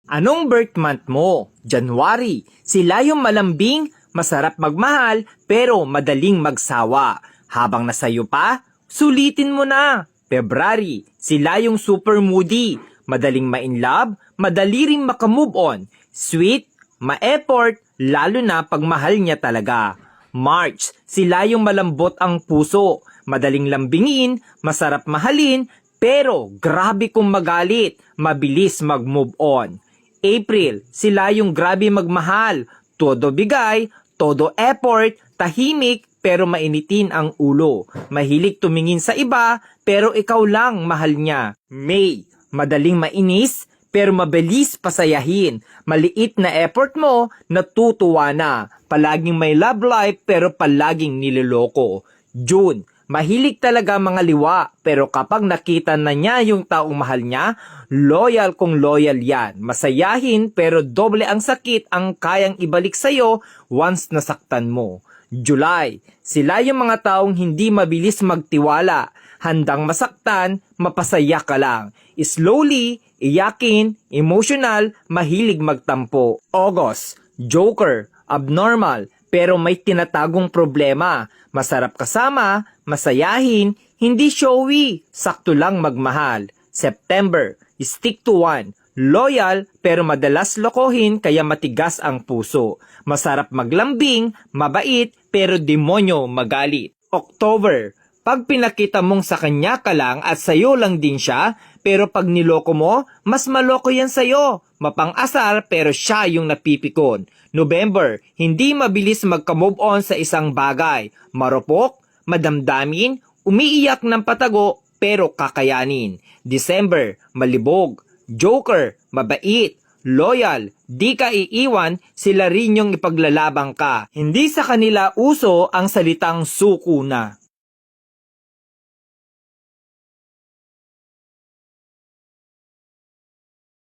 Anong birth month mo? January. Sila yung malambing, masarap magmahal, pero madaling magsawa. Habang nasayo pa, sulitin mo na. February. Sila yung super moody, madaling ma-inlove, madali ring makamove on. Sweet, ma-effort, lalo na pag mahal niya talaga. March. Sila yung malambot ang puso, madaling lambingin, masarap mahalin, pero grabe kung magalit, mabilis mag-move on. April, sila yung grabe magmahal, todo bigay, todo effort, tahimik pero mainitin ang ulo. Mahilig tumingin sa iba pero ikaw lang mahal niya. May, madaling mainis pero mabilis pasayahin. Maliit na effort mo, natutuwa na. Palaging may love life pero palaging niloloko. June, mahilig talaga mga liwa, pero kapag nakita na niya yung taong mahal niya, loyal kung loyal yan. Masayahin pero doble ang sakit ang kayang ibalik sa'yo once nasaktan mo. July, sila yung mga taong hindi mabilis magtiwala. Handang masaktan, mapasaya ka lang. Slowly, iyakin, emotional, mahilig magtampo. August, joker, abnormal, pero may tinatagong problema. Masarap kasama, masayahin, hindi showy, sakto lang magmahal. September, stick to one, loyal pero madalas lokohin kaya matigas ang puso. Masarap maglambing, mabait pero demonyo magalit. October, pag pinakita mong sa kanya ka lang at sayo lang din siya, pero pag niloko mo, mas maloko yan sayo. Mapang-asar pero siya yung napipikon. November, hindi mabilis magka-move on sa isang bagay. Marupok, madamdamin, umiiyak ng patago pero kakayanin. December, malibog, joker, mabait, loyal, di ka iiwan, sila rin yung ipaglalabang ka. Hindi sa kanila uso ang salitang suko na.